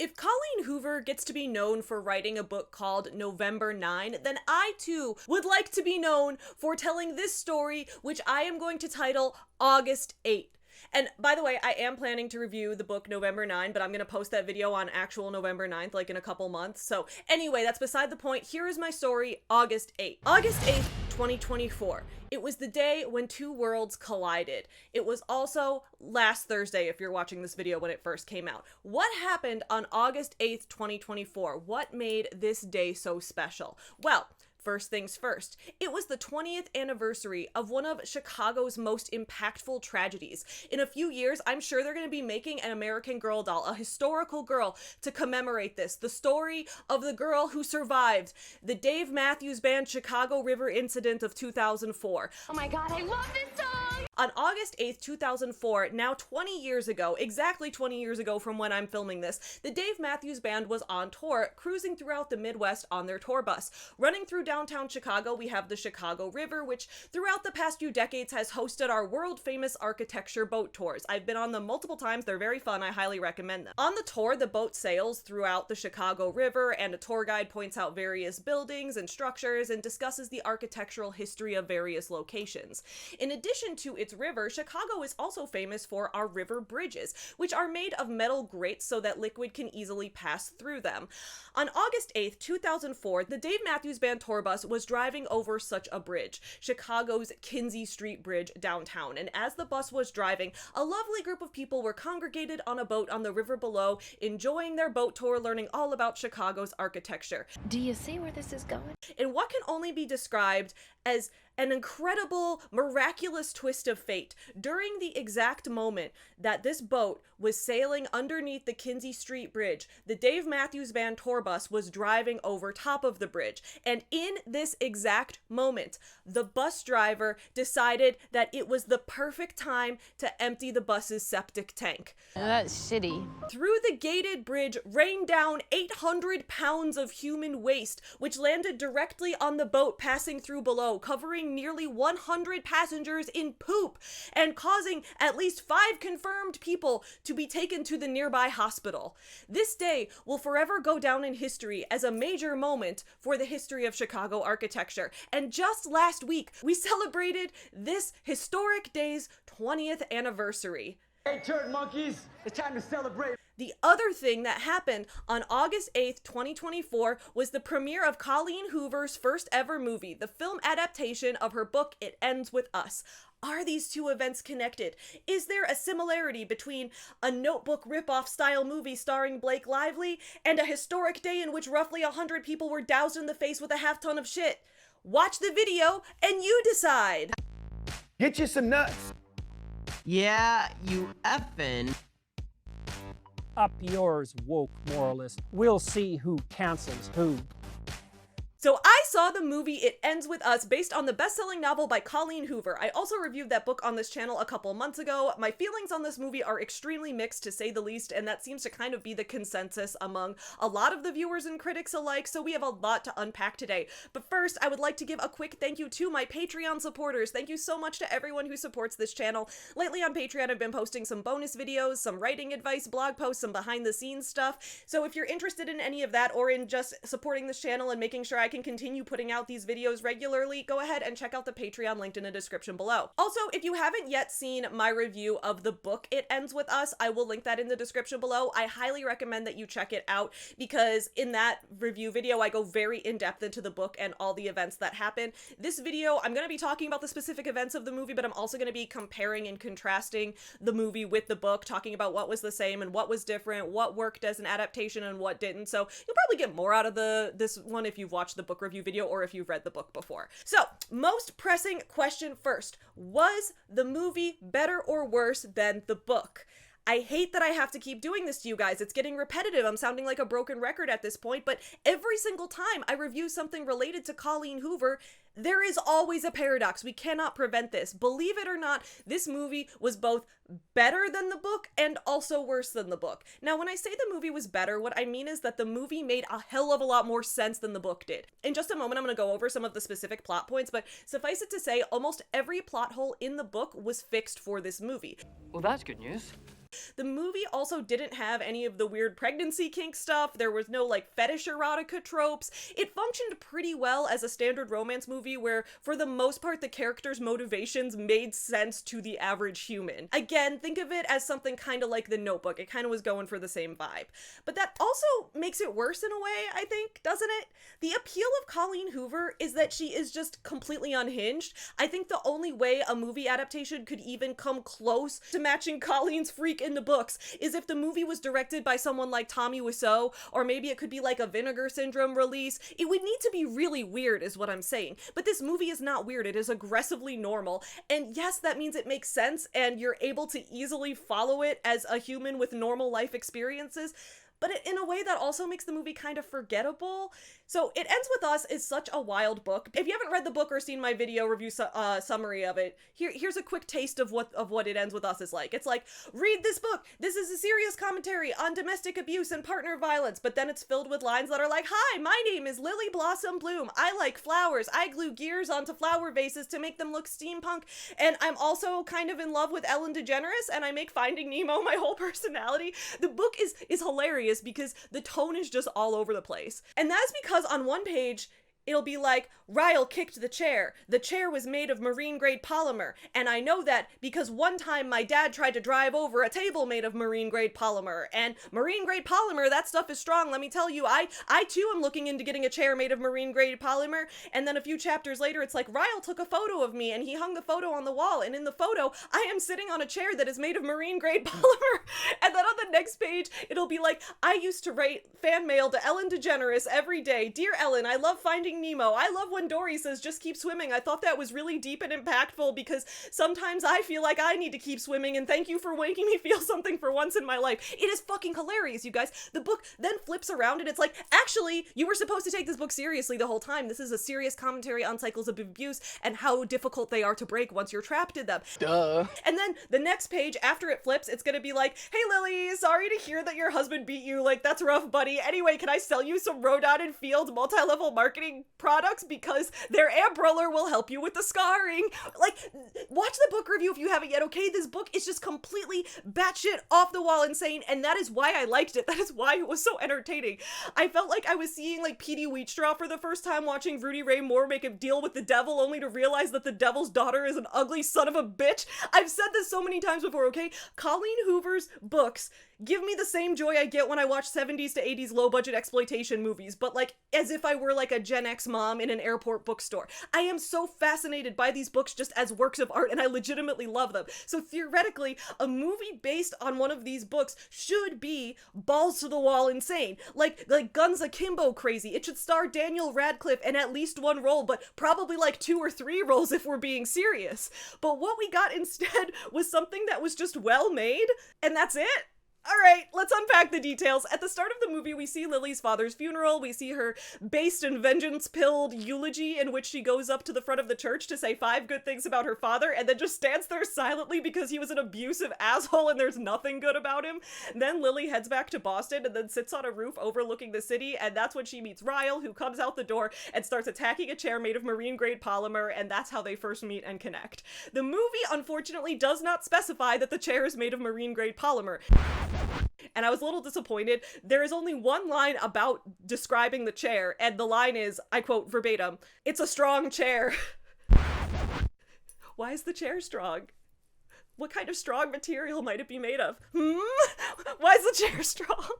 If Colleen Hoover gets to be known for writing a book called November 9, then I too would like to be known for telling this story, which I am going to title August 8. And by the way, I am planning to review the book November 9, but I'm going to post that video on actual November 9th, like in a couple months. So anyway, that's beside the point. Here is my story, August 8th. August 8th, 2024. It was the day when two worlds collided. It was also last Thursday, if you're watching this video when it first came out. What happened on August 8th, 2024? What made this day so special? Well, first things first, it was the 20th anniversary of one of Chicago's most impactful tragedies. In a few years, I'm sure they're going to be making an American Girl doll, a historical girl, to commemorate this. The story of the girl who survived the Dave Matthews Band Chicago River incident of 2004. Oh my god, I love this song! On August 8th, 2004, now 20 years ago, exactly 20 years ago from when I'm filming this, the Dave Matthews Band was on tour, cruising throughout the Midwest on their tour bus. Running through downtown Chicago, we have the Chicago River, which throughout the past few decades has hosted our world-famous architecture boat tours. I've been on them multiple times. They're very fun. I highly recommend them. On the tour, the boat sails throughout the Chicago River, and a tour guide points out various buildings and structures and discusses the architectural history of various locations. In addition to its river, Chicago is also famous for our river bridges, which are made of metal grates so that liquid can easily pass through them. On August 8th, 2004, the Dave Matthews Band tour bus was driving over such a bridge, Chicago's Kinzie Street Bridge downtown, and as the bus was driving, a lovely group of people were congregated on a boat on the river below, enjoying their boat tour, learning all about Chicago's architecture. Do you see where this is going? In what can only be described as an incredible, miraculous twist of fate, during the exact moment that this boat was sailing underneath the Kinzie Street Bridge, the Dave Matthews Band tour bus was driving over top of the bridge. And in this exact moment, the bus driver decided that it was the perfect time to empty the bus's septic tank. That's shitty. Through the gated bridge rained down 800 pounds of human waste, which landed directly on the boat passing through below, covering nearly 100 passengers in poop and causing at least 5 confirmed people to be taken to the nearby hospital. This day will forever go down in history as a major moment for the history of Chicago architecture. And just last week, we celebrated this historic day's 20th anniversary. Hey, turd monkeys, it's time to celebrate. The other thing that happened on August 8th, 2024 was the premiere of Colleen Hoover's first ever movie, the film adaptation of her book It Ends With Us. Are these two events connected? Is there a similarity between a Notebook ripoff style movie starring Blake Lively and a historic day in which roughly 100 people were doused in the face with a half-ton of shit? Watch the video and you decide! Get you some nuts. Yeah, you effin'. Up yours, woke moralist. We'll see who cancels who. So I saw the movie It Ends With Us based on the best-selling novel by Colleen Hoover. I also reviewed that book on this channel a couple months ago. My feelings on this movie are extremely mixed, to say the least, and that seems to kind of be the consensus among a lot of the viewers and critics alike, so we have a lot to unpack today. But first, I would like to give a quick thank you to my Patreon supporters. Thank you so much to everyone who supports this channel. Lately on Patreon, I've been posting some bonus videos, some writing advice, blog posts, some behind-the-scenes stuff. So if you're interested in any of that, or in just supporting this channel and making sure I can continue putting out these videos regularly, go ahead and check out the Patreon linked in the description below. Also, if you haven't yet seen my review of the book It Ends With Us, I will link that in the description below. I highly recommend that you check it out because in that review video, I go very in-depth into the book and all the events that happen. This video, I'm going to be talking about the specific events of the movie, but I'm also going to be comparing and contrasting the movie with the book, talking about what was the same and what was different, what worked as an adaptation and what didn't. So you'll probably get more out of this one if you've watched the book review video or if you've read the book before. So, most pressing question first. Was the movie better or worse than the book? I hate that I have to keep doing this to you guys. It's getting repetitive. I'm sounding like a broken record at this point, but every single time I review something related to Colleen Hoover, there is always a paradox. We cannot prevent this. Believe it or not, this movie was both better than the book and also worse than the book. Now, when I say the movie was better, what I mean is that the movie made a hell of a lot more sense than the book did. In just a moment, I'm going to go over some of the specific plot points, but suffice it to say, almost every plot hole in the book was fixed for this movie. Well, that's good news. The movie also didn't have any of the weird pregnancy kink stuff. There was no like fetish erotica tropes. It functioned pretty well as a standard romance movie where for the most part the characters' motivations made sense to the average human. Again, think of it as something kind of like The Notebook. It kind of was going for the same vibe. But that also makes it worse in a way, I think, doesn't it? The appeal of Colleen Hoover is that she is just completely unhinged. I think the only way a movie adaptation could even come close to matching Colleen's freak in the books is if the movie was directed by someone like Tommy Wiseau, or maybe it could be like a Vinegar Syndrome release. It would need to be really weird is what I'm saying. But this movie is not weird, it is aggressively normal. And yes, that means it makes sense and you're able to easily follow it as a human with normal life experiences. But in a way that also makes the movie kind of forgettable. So It Ends With Us is such a wild book. If you haven't read the book or seen my video review summary of it, here's a quick taste of what It Ends With Us is like. It's like, read this book. This is a serious commentary on domestic abuse and partner violence. But then it's filled with lines that are like, hi, my name is Lily Blossom Bloom. I like flowers. I glue gears onto flower vases to make them look steampunk. And I'm also kind of in love with Ellen DeGeneres, and I make Finding Nemo my whole personality. The book is hilarious because the tone is just all over the place. And that's because on one page, it'll be like, Ryle kicked the chair. The chair was made of marine-grade polymer, and I know that because one time my dad tried to drive over a table made of marine-grade polymer, and marine-grade polymer, that stuff is strong, let me tell you. I too am looking into getting a chair made of marine-grade polymer, and then a few chapters later, it's like, Ryle took a photo of me, and he hung the photo on the wall, and in the photo, I am sitting on a chair that is made of marine-grade polymer, and then on the next page, it'll be like, I used to write fan mail to Ellen DeGeneres every day. Dear Ellen, I love Finding Nemo. I love when Dory says just keep swimming. I thought that was really deep and impactful because sometimes I feel like I need to keep swimming, and thank you for making me feel something for once in my life. It is fucking hilarious, you guys. The book then flips around and it's like, actually, you were supposed to take this book seriously the whole time. This is a serious commentary on cycles of abuse and how difficult they are to break once you're trapped in them. Duh. And then the next page after it flips, it's gonna be like, hey Lily, sorry to hear that your husband beat you. Like, that's rough, buddy. Anyway, can I sell you some Rodon and Field multi-level marketing products because their amp roller will help you with the scarring? Like, watch the book review if you haven't yet, okay? This book is just completely batshit off the wall insane, and that is why I liked it. That is why it was so entertaining. I felt like I was seeing like Petey Wheatstraw for the first time watching Rudy Ray Moore make a deal with the devil only to realize that the devil's daughter is an ugly son of a bitch. I've said this so many times before, okay? Colleen Hoover's books give me the same joy I get when I watch 70s to 80s low-budget exploitation movies, but like as if I were like a Gen X mom in an airport bookstore. I am so fascinated by these books just as works of art, and I legitimately love them. So theoretically, a movie based on one of these books should be balls to the wall insane. Like Guns Akimbo crazy. It should star Daniel Radcliffe in at least one role, but probably like 2 or 3 roles if we're being serious. But what we got instead was something that was just well made, and that's it. Alright, let's unpack the details. At the start of the movie, we see Lily's father's funeral. We see her based and vengeance-pilled eulogy in which she goes up to the front of the church to say 5 good things about her father and then just stands there silently because he was an abusive asshole and there's nothing good about him. Then Lily heads back to Boston and then sits on a roof overlooking the city, and that's when she meets Ryle, who comes out the door and starts attacking a chair made of marine-grade polymer, and that's how they first meet and connect. The movie, unfortunately, does not specify that the chair is made of marine-grade polymer. And I was a little disappointed. There is only one line about describing the chair, and the line is, I quote verbatim, "It's a strong chair." Why is the chair strong? What kind of strong material might it be made of? Why is the chair strong?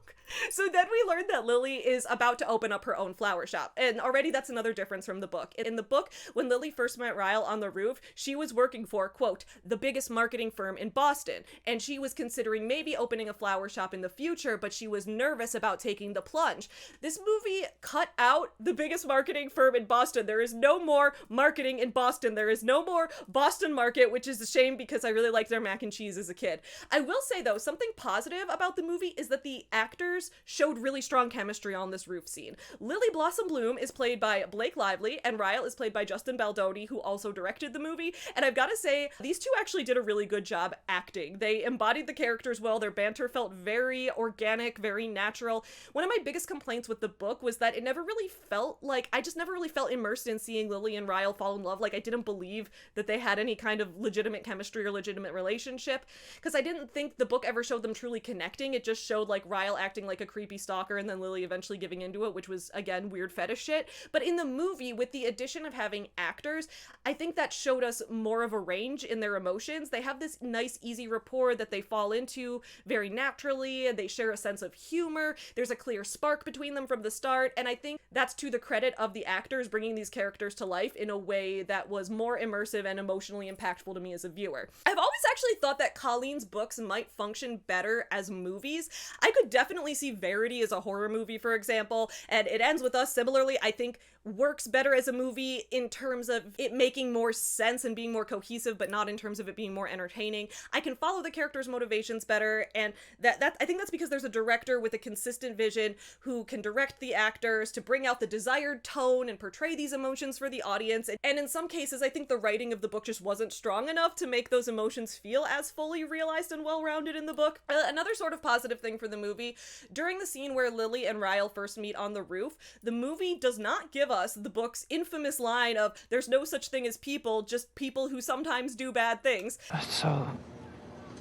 So then we learned that Lily is about to open up her own flower shop. And already that's another difference from the book. In the book, when Lily first met Ryle on the roof, she was working for, quote, the biggest marketing firm in Boston. And she was considering maybe opening a flower shop in the future, but she was nervous about taking the plunge. This movie cut out the biggest marketing firm in Boston. There is no more marketing in Boston. There is no more Boston Market, which is a shame because I really liked their mac and cheese as a kid. I will say though, something positive about the movie is that the actors actors showed really strong chemistry on this roof scene. Lily Blossom Bloom is played by Blake Lively, and Ryle is played by Justin Baldoni, who also directed the movie. And I've got to say, these two actually did a really good job acting. They embodied the characters well. Their banter felt very organic, very natural. One of my biggest complaints with the book was that it never really felt like, I just never really felt immersed in seeing Lily and Ryle fall in love. Like, I didn't believe that they had any kind of legitimate chemistry or legitimate relationship, because I didn't think the book ever showed them truly connecting. It just showed like Ryle acting like a creepy stalker and then Lily eventually giving into it, which was, again, weird fetish shit. But in the movie, with the addition of having actors, I think that showed us more of a range in their emotions. They have this nice, easy rapport that they fall into very naturally, and they share a sense of humor. There's a clear spark between them from the start, and I think that's to the credit of the actors bringing these characters to life in a way that was more immersive and emotionally impactful to me as a viewer. I've always actually thought that Colleen's books might function better as movies. I could definitely see Verity as a horror movie, for example, and It Ends With Us similarly, I think works better as a movie in terms of it making more sense and being more cohesive, but not in terms of it being more entertaining. I can follow the characters' motivations better, and that I think that's because there's a director with a consistent vision who can direct the actors to bring out the desired tone and portray these emotions for the audience. And in some cases, I think the writing of the book just wasn't strong enough to make those emotions feel as fully realized and well-rounded in the book. Another sort of positive thing for the movie, during the scene where Lily and Ryle first meet on the roof, the movie does not give us the book's infamous line of, "There's no such thing as people, just people who sometimes do bad things." That's so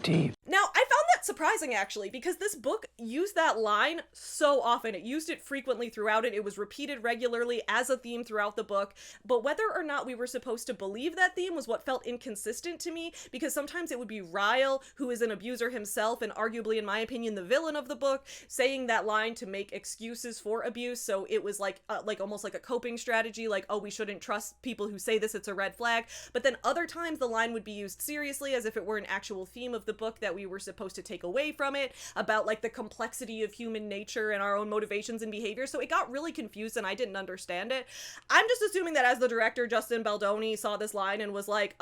deep. Now, I found that surprising, actually, because this book used that line so often. It used it frequently throughout it. It was repeated regularly as a theme throughout the book. But whether or not we were supposed to believe that theme was what felt inconsistent to me, because sometimes it would be Ryle, who is an abuser himself, and arguably, in my opinion, the villain of the book, saying that line to make excuses for abuse. So it was like almost like a coping strategy, like, oh, we shouldn't trust people who say this, it's a red flag. But then other times the line would be used seriously, as if it were an actual theme of the book that we were supposed to take away from it, about like the complexity of human nature and our own motivations and behavior. So it got really confused and I didn't understand it. I'm just assuming that as the director, Justin Baldoni saw this line and was like,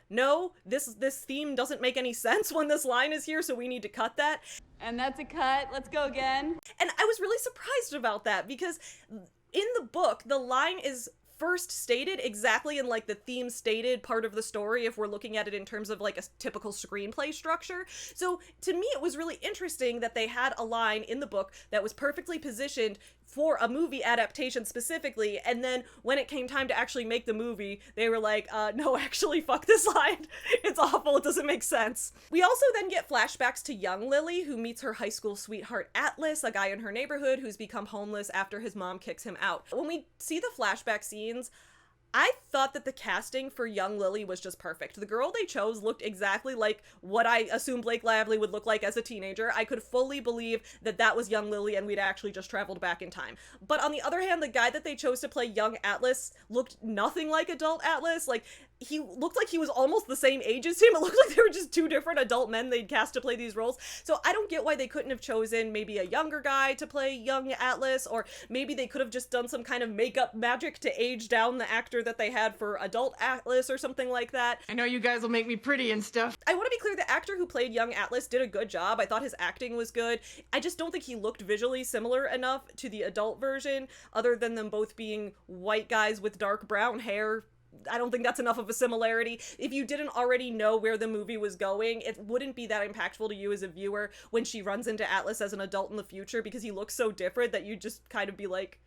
no, this theme doesn't make any sense when this line is here, so we need to cut that. And that's a cut. Let's go again. And I was really surprised about that, because in the book, the line is first stated exactly in like the theme stated part of the story, if we're looking at it in terms of like a typical screenplay structure. So to me, it was really interesting that they had a line in the book that was perfectly positioned for a movie adaptation specifically, and then when it came time to actually make the movie, they were like, no, actually, fuck this line. It's awful, it doesn't make sense. We also then get flashbacks to young Lily, who meets her high school sweetheart Atlas, a guy in her neighborhood who's become homeless after his mom kicks him out. When we see the flashback scenes, I thought that the casting for young Lily was just perfect. The girl they chose looked exactly like what I assume Blake Lively would look like as a teenager. I could fully believe that that was young Lily and we'd actually just traveled back in time. But on the other hand, the guy that they chose to play young Atlas looked nothing like adult Atlas. Like, he looked like he was almost the same age as him. It looked like they were just two different adult men they'd cast to play these roles. So I don't get why they couldn't have chosen maybe a younger guy to play young Atlas, or maybe they could have just done some kind of makeup magic to age down the actor that they had for adult Atlas or something like that. I know you guys will make me pretty and stuff. I want to be clear, the actor who played young Atlas did a good job. I thought his acting was good. I just don't think he looked visually similar enough to the adult version, other than them both being white guys with dark brown hair. I don't think that's enough of a similarity. If you didn't already know where the movie was going, it wouldn't be that impactful to you as a viewer when she runs into Atlas as an adult in the future, because he looks so different that you'd just kind of be like,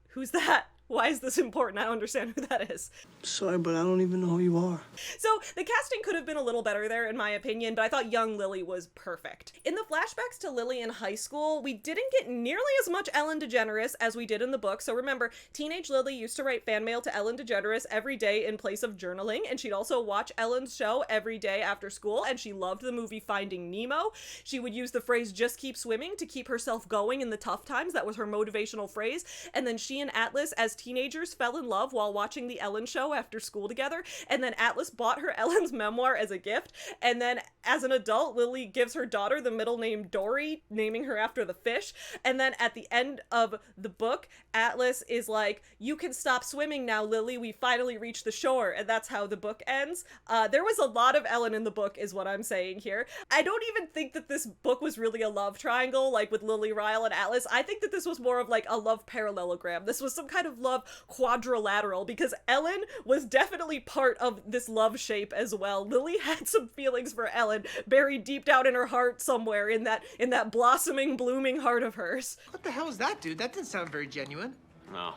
who's that? Why is this important? I don't understand who that is. Sorry, but I don't even know who you are. So the casting could have been a little better there, in my opinion, but I thought young Lily was perfect. In the flashbacks to Lily in high school, we didn't get nearly as much Ellen DeGeneres as we did in the book. So remember, teenage Lily used to write fan mail to Ellen DeGeneres every day in place of journaling, and she'd also watch Ellen's show every day after school, and she loved the movie Finding Nemo. She would use the phrase, "just keep swimming," to keep herself going in the tough times. That was her motivational phrase. And then she and Atlas, as teenagers fell in love while watching the Ellen show after school together, and then Atlas bought her Ellen's memoir as a gift, and then as an adult, Lily gives her daughter the middle name Dory, naming her after the fish, and then at the end of the book, Atlas is like, "You can stop swimming now, Lily, we finally reached the shore," and that's how the book ends. There was a lot of Ellen in the book, is what I'm saying here. I don't even think that this book was really a love triangle, like with Lily, Ryle, and Atlas. I think that this was more of like a love parallelogram. This was some kind of love quadrilateral, because Ellen was definitely part of this love shape as well. Lily had some feelings for Ellen buried deep down in her heart somewhere, in that blossoming, blooming heart of hers. What the hell is that, dude? That didn't sound very genuine. Oh.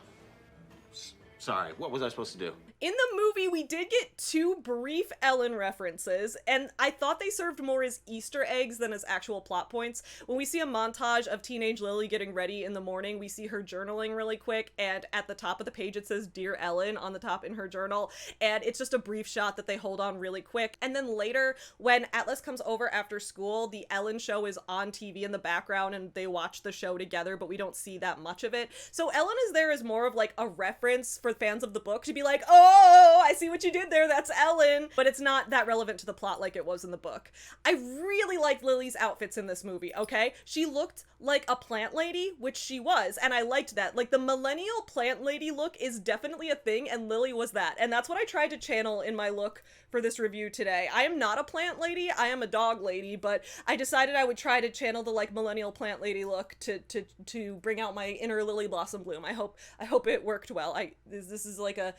Sorry, what was I supposed to do? In the movie, we did get 2 brief Ellen references, and I thought they served more as Easter eggs than as actual plot points. When we see a montage of teenage Lily getting ready in the morning, we see her journaling really quick, and at the top of the page it says "Dear Ellen" on the top in her journal, and it's just a brief shot that they hold on really quick. And then later, when Atlas comes over after school, the Ellen show is on TV in the background, and they watch the show together, but we don't see that much of it. So Ellen is there as more of like a reference for fans of the book to be like, "Oh, I see what you did there, that's Ellen," but it's not that relevant to the plot like it was in the book. I really liked Lily's outfits in this movie, okay? She looked like a plant lady, which she was, and I liked that. Like, the millennial plant lady look is definitely a thing, and Lily was that, and that's what I tried to channel in my look for this review today. I am not a plant lady, I am a dog lady, but I decided I would try to channel the, like, millennial plant lady look to bring out my inner Lily Blossom Bloom. I hope it worked well. This is like a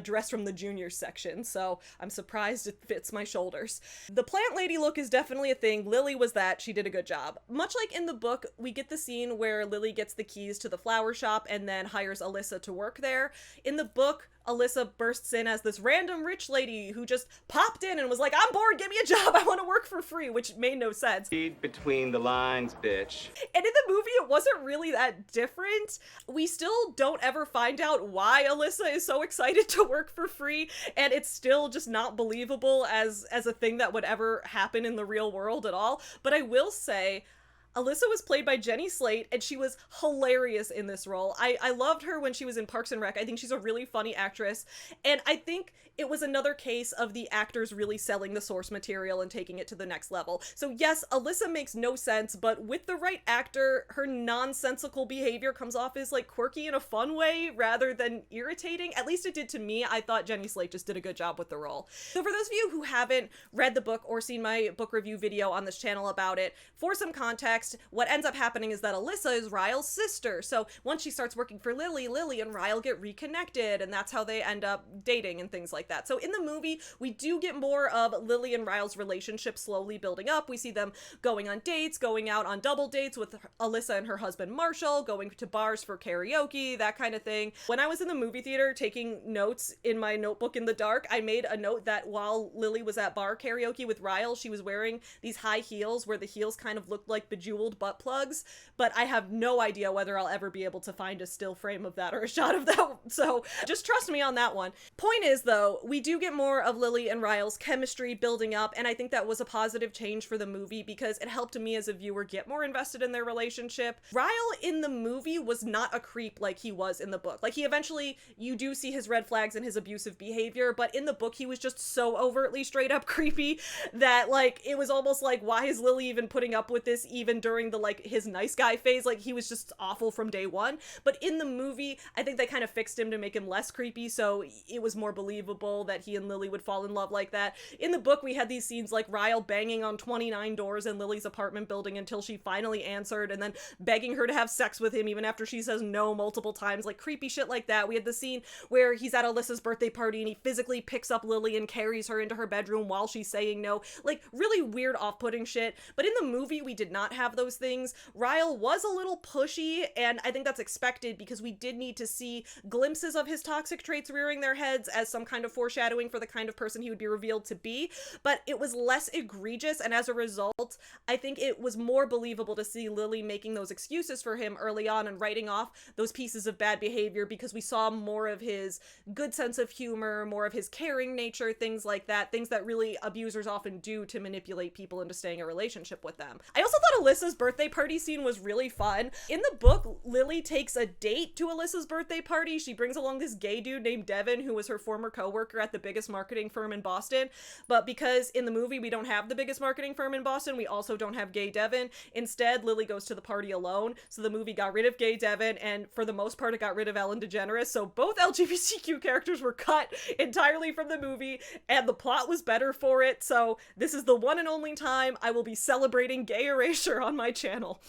dress from the juniors section, so I'm surprised it fits my shoulders. The plant lady look is definitely a thing. Lily was that. She did a good job. Much like in the book, we get the scene where Lily gets the keys to the flower shop and then hires Alyssa to work there. In the book, Alyssa bursts in as this random rich lady who just popped in and was like, "I'm bored, give me a job, I want to work for free," which made no sense. Read between the lines, bitch. And in the movie, it wasn't really that different. We still don't ever find out why Alyssa is so excited to work for free, and it's still just not believable as a thing that would ever happen in the real world at all. But I will say, Alyssa was played by Jenny Slate, and she was hilarious in this role. I loved her when she was in Parks and Rec. I think she's a really funny actress, and I think it was another case of the actors really selling the source material and taking it to the next level. So yes, Alyssa makes no sense, but with the right actor, her nonsensical behavior comes off as like quirky in a fun way rather than irritating. At least it did to me. I thought Jenny Slate just did a good job with the role. So for those of you who haven't read the book or seen my book review video on this channel about it, for some context, what ends up happening is that Alyssa is Ryle's sister. So once she starts working for Lily, Lily and Ryle get reconnected, and that's how they end up dating and things like that. So in the movie, we do get more of Lily and Ryle's relationship slowly building up. We see them going on dates, going out on double dates with Alyssa and her husband Marshall, going to bars for karaoke, that kind of thing. When I was in the movie theater taking notes in my notebook in the dark, I made a note that while Lily was at bar karaoke with Ryle, she was wearing these high heels where the heels kind of looked like bejeweled butt plugs, but I have no idea whether I'll ever be able to find a still frame of that or a shot of that, so just trust me on that one. Point is, though, we do get more of Lily and Ryle's chemistry building up, and I think that was a positive change for the movie because it helped me as a viewer get more invested in their relationship. Ryle in the movie was not a creep like he was in the book. Like, he eventually, you do see his red flags and his abusive behavior, but in the book he was just so overtly straight up creepy that, like, it was almost like, why is Lily even putting up with this even during the, like, his nice guy phase? Like, he was just awful from day one. But in the movie, I think they kind of fixed him to make him less creepy, so it was more believable that he and Lily would fall in love like that. In the book, we had these scenes like Ryle banging on 29 doors in Lily's apartment building until she finally answered, and then begging her to have sex with him even after she says no multiple times, like creepy shit like that. We had the scene where he's at Alyssa's birthday party and he physically picks up Lily and carries her into her bedroom while she's saying no. Like, really weird, off-putting shit. But in the movie, we did not have those things. Ryle was a little pushy, and I think that's expected because we did need to see glimpses of his toxic traits rearing their heads as some kind of foreshadowing for the kind of person he would be revealed to be, but it was less egregious, and as a result, I think it was more believable to see Lily making those excuses for him early on and writing off those pieces of bad behavior because we saw more of his good sense of humor, more of his caring nature, things like that, things that really abusers often do to manipulate people into staying in a relationship with them. I also thought Alyssa's birthday party scene was really fun. In the book, Lily takes a date to Alyssa's birthday party. She brings along this gay dude named Devin, who was her former coworker at the biggest marketing firm in Boston. But because in the movie we don't have the biggest marketing firm in Boston, we also don't have gay Devin. Instead, Lily goes to the party alone. So the movie got rid of gay Devin, and for the most part, it got rid of Ellen DeGeneres. So both LGBTQ characters were cut entirely from the movie, and the plot was better for it. So this is the one and only time I will be celebrating gay erasure on my channel.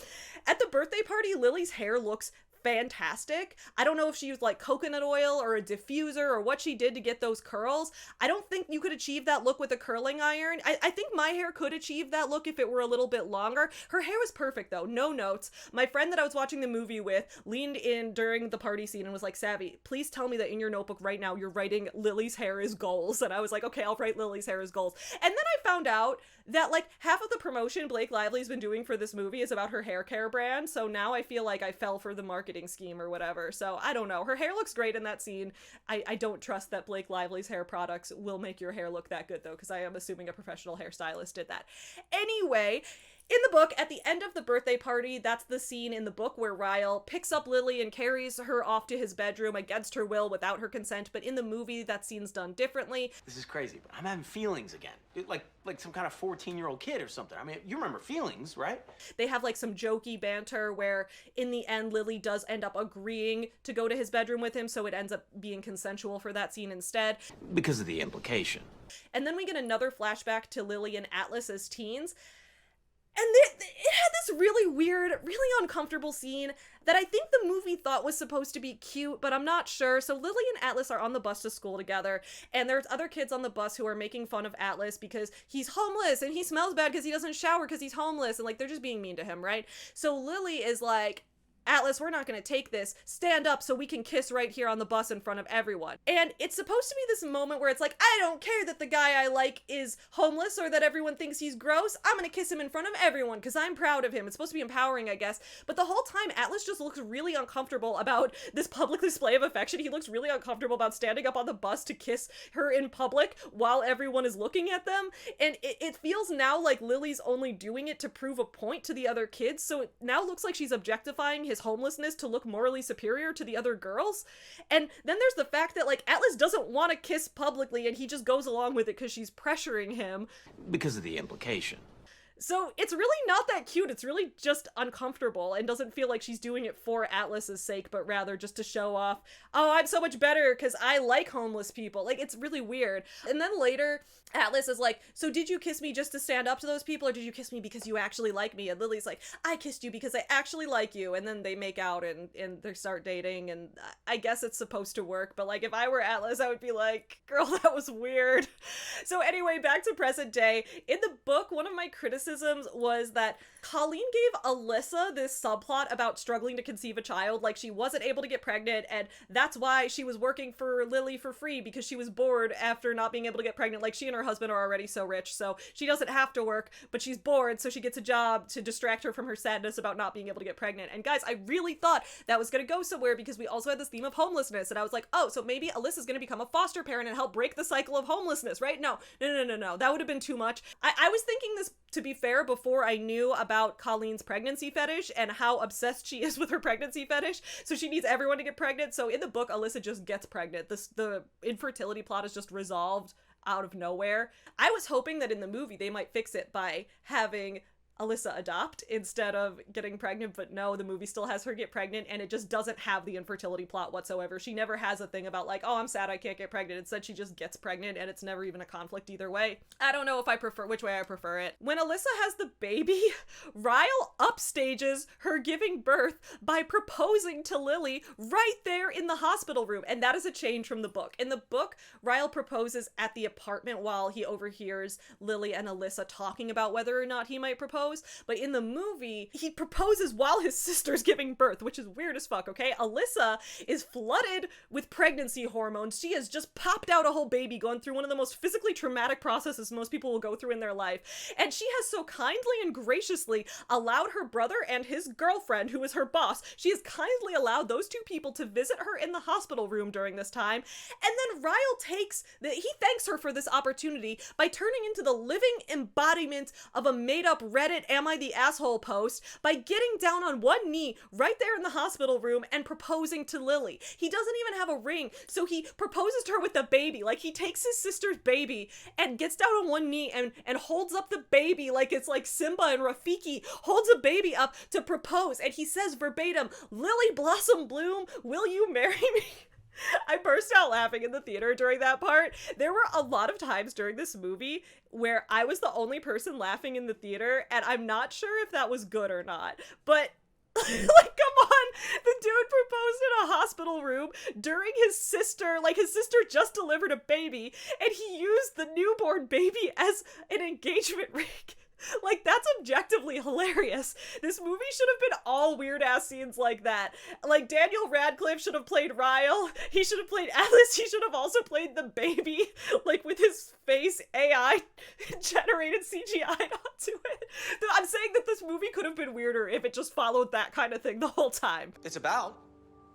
At the birthday party, Lily's hair looks fantastic. I don't know if she used like coconut oil or a diffuser or what she did to get those curls. I don't think you could achieve that look with a curling iron. I think my hair could achieve that look if it were a little bit longer. Her hair was perfect though, no notes. My friend that I was watching the movie with leaned in during the party scene and was like, Savvy, please tell me that in your notebook right now you're writing Lily's hair is goals. And I was like, okay, I'll write Lily's hair is goals. And then I found out that like half of the promotion Blake Lively's been doing for this movie is about her hair care brand. So now I feel like I fell for the marketing scheme or whatever. So I don't know. Her hair looks great in that scene. I don't trust that Blake Lively's hair products will make your hair look that good though, because I am assuming a professional hairstylist did that. Anyway, in the book, at the end of the birthday party, that's the scene in the book where Ryle picks up Lily and carries her off to his bedroom against her will without her consent, but in the movie, that scene's done differently. This is crazy, but I'm having feelings again. Like some kind of 14-year-old kid or something. I mean, you remember feelings, right? They have like some jokey banter where in the end, Lily does end up agreeing to go to his bedroom with him, so it ends up being consensual for that scene instead. Because of the implication. And then we get another flashback to Lily and Atlas as teens. And it had this really weird, really uncomfortable scene that I think the movie thought was supposed to be cute, but I'm not sure. So Lily and Atlas are on the bus to school together, and there's other kids on the bus who are making fun of Atlas because he's homeless and he smells bad because he doesn't shower because he's homeless, and like they're just being mean to him, right? So Lily is like, Atlas, we're not going to take this. Stand up so we can kiss right here on the bus in front of everyone. And it's supposed to be this moment where it's like, I don't care that the guy I like is homeless or that everyone thinks he's gross. I'm going to kiss him in front of everyone because I'm proud of him. It's supposed to be empowering, I guess. But the whole time, Atlas just looks really uncomfortable about this public display of affection. He looks really uncomfortable about standing up on the bus to kiss her in public while everyone is looking at them. And it feels now like Lily's only doing it to prove a point to the other kids. So it now looks like she's objectifying his homelessness to look morally superior to the other girls. And then there's the fact that like Atlas doesn't want to kiss publicly and he just goes along with it because she's pressuring him. Because of the implication. So it's really not that cute. It's really just uncomfortable and doesn't feel like she's doing it for Atlas's sake, but rather just to show off, oh, I'm so much better because I like homeless people. Like, it's really weird. And then later, Atlas is like, so did you kiss me just to stand up to those people, or did you kiss me because you actually like me? And Lily's like, I kissed you because I actually like you. And then they make out and they start dating, and I guess it's supposed to work, but like if I were Atlas, I would be like, girl, that was weird. So anyway, back to present day. In the book, one of my criticisms was that Colleen gave Alyssa this subplot about struggling to conceive a child, like she wasn't able to get pregnant, and that's why she was working for Lily for free, because she was bored after not being able to get pregnant. Like, she and her husband are already so rich, so she doesn't have to work, but she's bored, so she gets a job to distract her from her sadness about not being able to get pregnant. And guys, I really thought that was gonna go somewhere, because we also had this theme of homelessness, and I was like, oh, so maybe Alyssa's gonna become a foster parent and help break the cycle of homelessness, right? No, that would have been too much. I was thinking this, to be fair, before I knew about Colleen's pregnancy fetish and how obsessed she is with her pregnancy fetish. So she needs everyone to get pregnant. So in the book, Alyssa just gets pregnant. The infertility plot is just resolved out of nowhere. I was hoping that in the movie they might fix it by having Alyssa adopt instead of getting pregnant, but no, the movie still has her get pregnant, and it just doesn't have the infertility plot whatsoever. She never has a thing about like, oh, I'm sad I can't get pregnant. Instead, she just gets pregnant, and it's never even a conflict either way. I don't know if I prefer which way I prefer it. When Alyssa has the baby, Ryle upstages her giving birth by proposing to Lily right there in the hospital room, and that is a change from the book. In the book, Ryle proposes at the apartment while he overhears Lily and Alyssa talking about whether or not he might propose. But in the movie, he proposes while his sister's giving birth, which is weird as fuck, okay? Alyssa is flooded with pregnancy hormones. She has just popped out a whole baby, gone through one of the most physically traumatic processes most people will go through in their life. And she has so kindly and graciously allowed her brother and his girlfriend, who is her boss, she has kindly allowed those two people to visit her in the hospital room during this time. And then Ryle he thanks her for this opportunity by turning into the living embodiment of a made-up Reddit Reddit Am I the Asshole post by getting down on one knee right there in the hospital room and proposing to Lily. He doesn't even have a ring, so he proposes to her with a baby. Like, he takes his sister's baby and gets down on one knee and holds up the baby like it's like Simba and Rafiki, holds a baby up to propose, and he says verbatim, "Lily Blossom Bloom, will you marry me?" I burst out laughing in the theater during that part. There were a lot of times during this movie where I was the only person laughing in the theater, and I'm not sure if that was good or not, but like, come on, the dude proposed in a hospital room during his sister just delivered a baby, and he used the newborn baby as an engagement ring. Like, that's objectively hilarious. This movie should have been all weird-ass scenes like that. Like, Daniel Radcliffe should have played Ryle. He should have played Alice. He should have also played the baby, like, with his face AI-generated CGI onto it. I'm saying that this movie could have been weirder if it just followed that kind of thing the whole time. It's about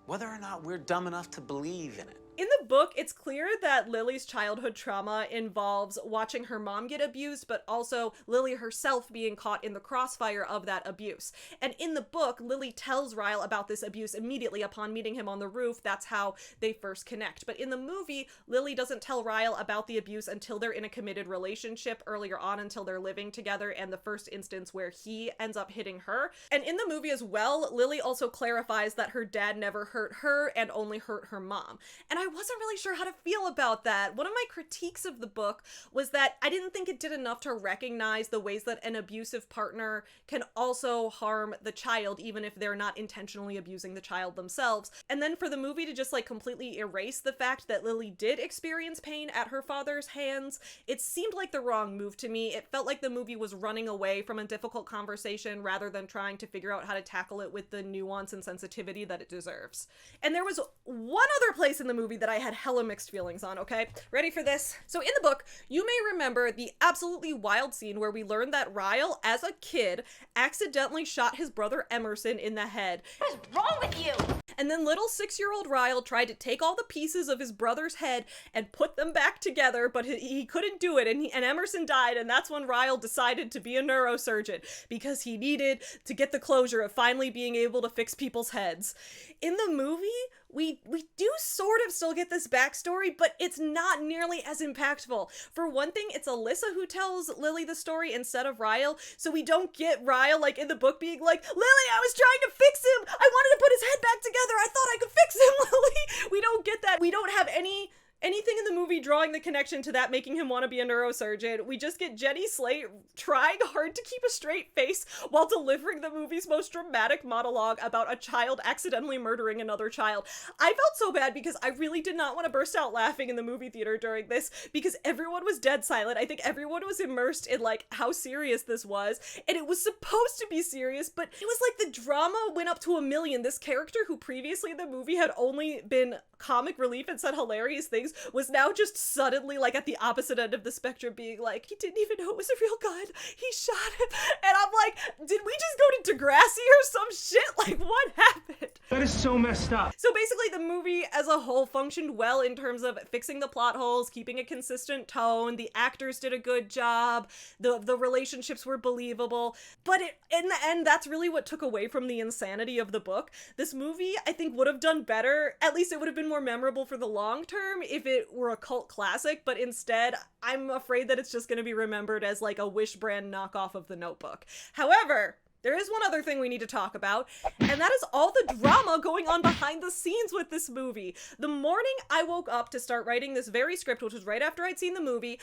whether or not we're dumb enough to believe in it. In the book, it's clear that Lily's childhood trauma involves watching her mom get abused, but also Lily herself being caught in the crossfire of that abuse. And in the book, Lily tells Ryle about this abuse immediately upon meeting him on the roof. That's how they first connect. But in the movie, Lily doesn't tell Ryle about the abuse until they're in a committed relationship earlier on, until they're living together, and the first instance where he ends up hitting her. And in the movie as well, Lily also clarifies that her dad never hurt her and only hurt her mom. And I wasn't really sure how to feel about that. One of my critiques of the book was that I didn't think it did enough to recognize the ways that an abusive partner can also harm the child, even if they're not intentionally abusing the child themselves. And then for the movie to just like completely erase the fact that Lily did experience pain at her father's hands, it seemed like the wrong move to me. It felt like the movie was running away from a difficult conversation rather than trying to figure out how to tackle it with the nuance and sensitivity that it deserves. And there was one other place in the movie that I had hella mixed feelings on, okay? Ready for this? So in the book, you may remember the absolutely wild scene where we learned that Ryle, as a kid, accidentally shot his brother Emerson in the head. What is wrong with you? And then little 6-year-old Ryle tried to take all the pieces of his brother's head and put them back together, but he couldn't do it, and Emerson died, and that's when Ryle decided to be a neurosurgeon, because he needed to get the closure of finally being able to fix people's heads. In the movie, we do sort of still get this backstory, but it's not nearly as impactful. For one thing, it's Alyssa who tells Lily the story instead of Ryle, so we don't get Ryle, like, in the book being like, "Lily, I was trying to fix him! I wanted to put his head back together! I thought I could fix him, Lily!" We don't get that. We don't have anything in the movie drawing the connection to that making him want to be a neurosurgeon. We just get Jenny Slate trying hard to keep a straight face while delivering the movie's most dramatic monologue about a child accidentally murdering another child. I felt so bad because I really did not want to burst out laughing in the movie theater during this because everyone was dead silent. I think everyone was immersed in like how serious this was, and it was supposed to be serious, but it was like the drama went up to 1,000,000. This character who previously in the movie had only been comic relief and said hilarious things was now just suddenly like at the opposite end of the spectrum being like, he didn't even know it was a real gun, he shot him, and I'm like, did we just go to Degrassi or some shit? Like, what happened? That is so messed up. So basically the movie as a whole functioned well in terms of fixing the plot holes, keeping a consistent tone, the actors did a good job, the relationships were believable, but in the end, that's really what took away from the insanity of the book. This movie, I think, would have done better, at least it would have been more memorable for the long term if it were a cult classic, but instead, I'm afraid that it's just going to be remembered as like a Wish brand knockoff of The Notebook. However, there is one other thing we need to talk about, and that is all the drama going on behind the scenes with this movie. The morning I woke up to start writing this very script, which was right after I'd seen the movie,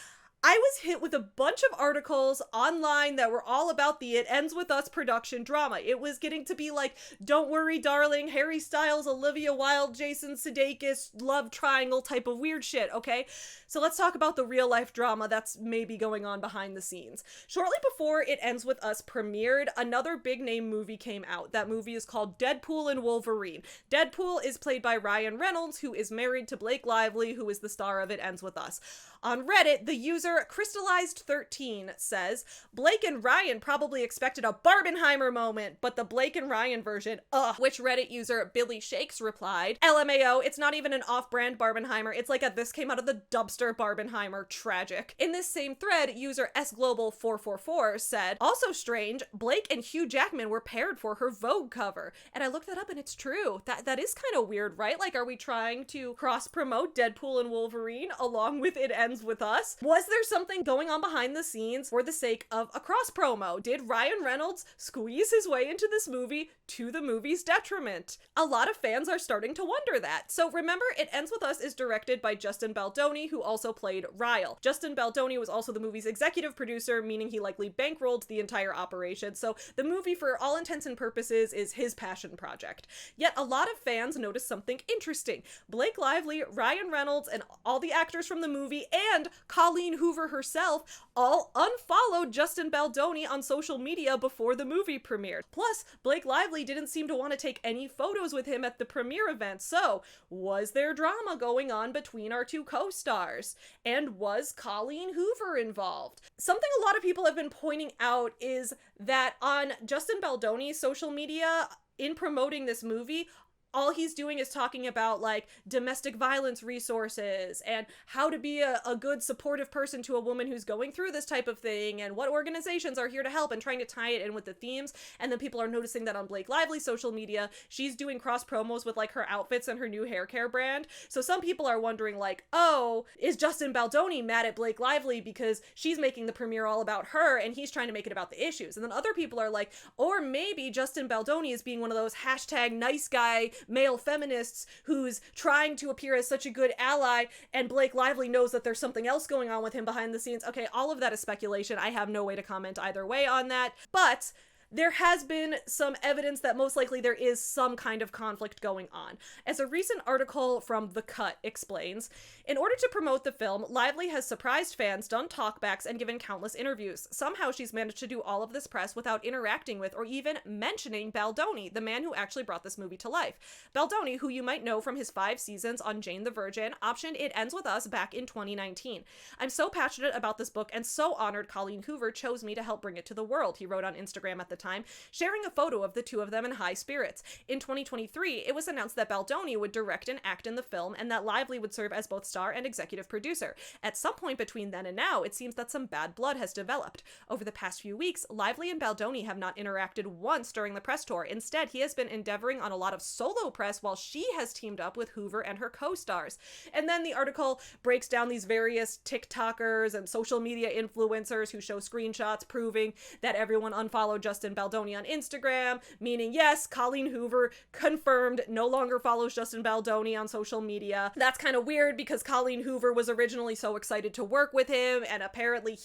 I was hit with a bunch of articles online that were all about the It Ends With Us production drama. It was getting to be like, don't worry, darling, Harry Styles, Olivia Wilde, Jason Sudeikis, love triangle type of weird shit, okay? So let's talk about the real life drama that's maybe going on behind the scenes. Shortly before It Ends With Us premiered, another big name movie came out. That movie is called Deadpool and Wolverine. Deadpool is played by Ryan Reynolds, who is married to Blake Lively, who is the star of It Ends With Us. On Reddit, the user user Crystallized13 says, Blake and Ryan probably expected a Barbenheimer moment, but the Blake and Ryan version, ugh. Which Reddit user Billy Shakes replied, LMAO, it's not even an off-brand Barbenheimer, it's like a this came out of the dumpster Barbenheimer, tragic. In this same thread, user sglobal444 said, also strange, Blake and Hugh Jackman were paired for her Vogue cover. And I looked that up and it's true. That is kind of weird, right? Like, are we trying to cross-promote Deadpool and Wolverine along with It Ends With Us? Was there something going on behind the scenes for the sake of a cross-promo? Did Ryan Reynolds squeeze his way into this movie to the movie's detriment? A lot of fans are starting to wonder that. So remember, It Ends With Us is directed by Justin Baldoni, who also played Ryle. Justin Baldoni was also the movie's executive producer, meaning he likely bankrolled the entire operation. So the movie, for all intents and purposes, is his passion project. Yet a lot of fans noticed something interesting. Blake Lively, Ryan Reynolds, and all the actors from the movie, and Colleen Hoover herself, all unfollowed Justin Baldoni on social media before the movie premiered. Plus, Blake Lively didn't seem to want to take any photos with him at the premiere event. So, was there drama going on between our two co-stars? And was Colleen Hoover involved? Something a lot of people have been pointing out is that on Justin Baldoni's social media, in promoting this movie, all he's doing is talking about like domestic violence resources and how to be a good supportive person to a woman who's going through this type of thing and what organizations are here to help and trying to tie it in with the themes. And then people are noticing that on Blake Lively's social media, she's doing cross promos with like her outfits and her new hair care brand. So some people are wondering like, oh, is Justin Baldoni mad at Blake Lively because she's making the premiere all about her and he's trying to make it about the issues? And then other people are like, or maybe Justin Baldoni is being one of those hashtag nice guy male feminists who's trying to appear as such a good ally, and Blake Lively knows that there's something else going on with him behind the scenes. Okay, all of that is speculation. I have no way to comment either way on that, but there has been some evidence that most likely there is some kind of conflict going on. As a recent article from The Cut explains, in order to promote the film, Lively has surprised fans, done talkbacks, and given countless interviews. Somehow she's managed to do all of this press without interacting with or even mentioning Baldoni, the man who actually brought this movie to life. Baldoni, who you might know from his 5 seasons on Jane the Virgin, optioned It Ends With Us back in 2019. I'm so passionate about this book and so honored Colleen Hoover chose me to help bring it to the world, he wrote on Instagram at the time, sharing a photo of the two of them in high spirits. In 2023, it was announced that Baldoni would direct and act in the film and that Lively would serve as both star and executive producer. At some point between then and now, it seems that some bad blood has developed. Over the past few weeks, Lively and Baldoni have not interacted once during the press tour. Instead, he has been endeavoring on a lot of solo press while she has teamed up with Hoover and her co-stars. And then the article breaks down these various TikTokers and social media influencers who show screenshots proving that everyone unfollowed Justin Baldoni on Instagram, meaning yes, Colleen Hoover confirmed no longer follows Justin Baldoni on social media. That's kind of weird because Colleen Hoover was originally so excited to work with him, and apparently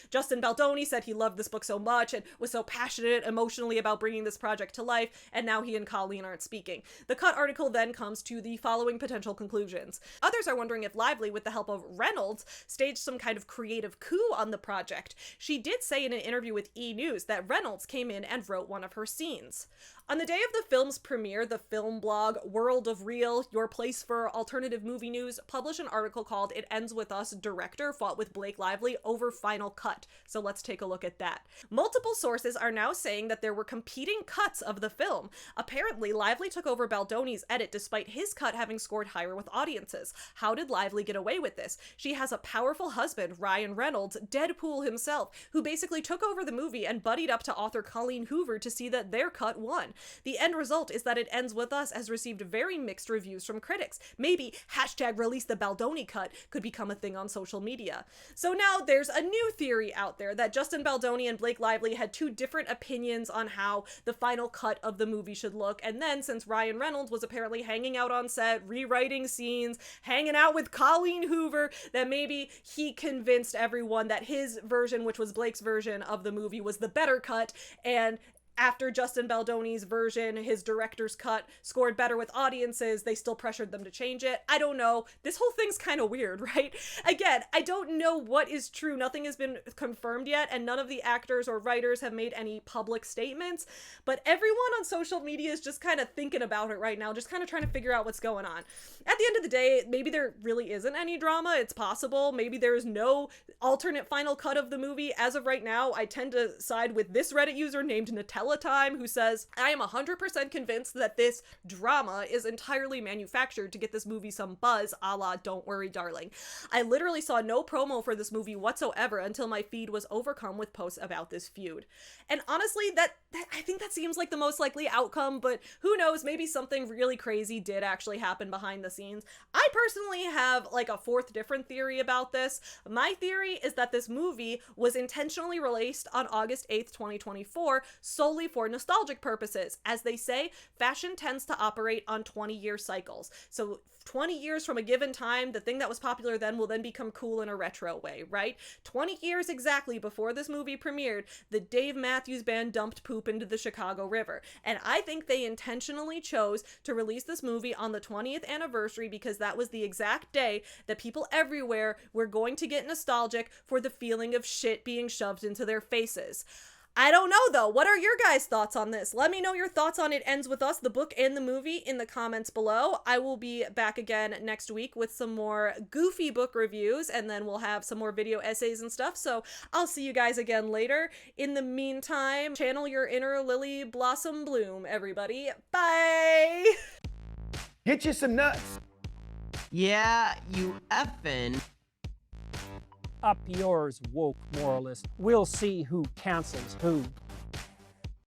Justin Baldoni, said he loved this book so much and was so passionate emotionally about bringing this project to life, and now he and Colleen aren't speaking. The Cut article then comes to the following potential conclusions. Others are wondering if Lively, with the help of Reynolds, staged some kind of creative coup on the project. She did say in an interview with E! News that Reynolds came in and wrote one of her scenes. On the day of the film's premiere, the film blog World of Real, your place for alternative movie news, published an article called It Ends With Us director fought with Blake Lively over final cut. So let's take a look at that. Multiple sources are now saying that there were competing cuts of the film. Apparently, Lively took over Baldoni's edit despite his cut having scored higher with audiences. How did Lively get away with this? She has a powerful husband, Ryan Reynolds, Deadpool himself, who basically took over the movie and buddied up to author Colleen Hoover to see that their cut won. The end result is that It Ends With Us has received very mixed reviews from critics. Maybe hashtag release the Baldoni cut could become a thing on social media. So now there's a new theory out there that Justin Baldoni and Blake Lively had two different opinions on how the final cut of the movie should look, and then since Ryan Reynolds was apparently hanging out on set, rewriting scenes, hanging out with Colleen Hoover, that maybe he convinced everyone that his version, which was Blake's version of the movie, was the better cut, and after Justin Baldoni's version, his director's cut, scored better with audiences, they still pressured them to change it. I don't know. This whole thing's kind of weird, right? Again, I don't know what is true. Nothing has been confirmed yet, and none of the actors or writers have made any public statements, but everyone on social media is just kind of thinking about it right now, just kind of trying to figure out what's going on. At the end of the day, maybe there really isn't any drama. It's possible. Maybe there's no alternate final cut of the movie. As of right now, I tend to side with this Reddit user named Nutella Time, who says, I am 100% convinced that this drama is entirely manufactured to get this movie some buzz, a la Don't Worry Darling. I literally saw no promo for this movie whatsoever until my feed was overcome with posts about this feud. And honestly, I think that seems like the most likely outcome, but who knows, maybe something really crazy did actually happen behind the scenes. I personally have like a fourth different theory about this. My theory is that this movie was intentionally released on August 8th, 2024, solely for nostalgic purposes. As they say, fashion tends to operate on 20-year cycles. So 20 years from a given time, the thing that was popular then will then become cool in a retro way, right? 20 years exactly before this movie premiered, the Dave Matthews Band dumped poop into the Chicago River. And I think they intentionally chose to release this movie on the 20th anniversary because that was the exact day that people everywhere were going to get nostalgic for the feeling of shit being shoved into their faces. I don't know though. What are your guys' thoughts on this? Let me know your thoughts on It Ends With Us, the book and the movie, in the comments below. I will be back again next week with some more goofy book reviews, and then we'll have some more video essays and stuff. So I'll see you guys again later. In the meantime, channel your inner Lily Blossom Bloom, everybody. Bye! Get you some nuts. Yeah, you effing. Up yours, woke moralist. We'll see who cancels who.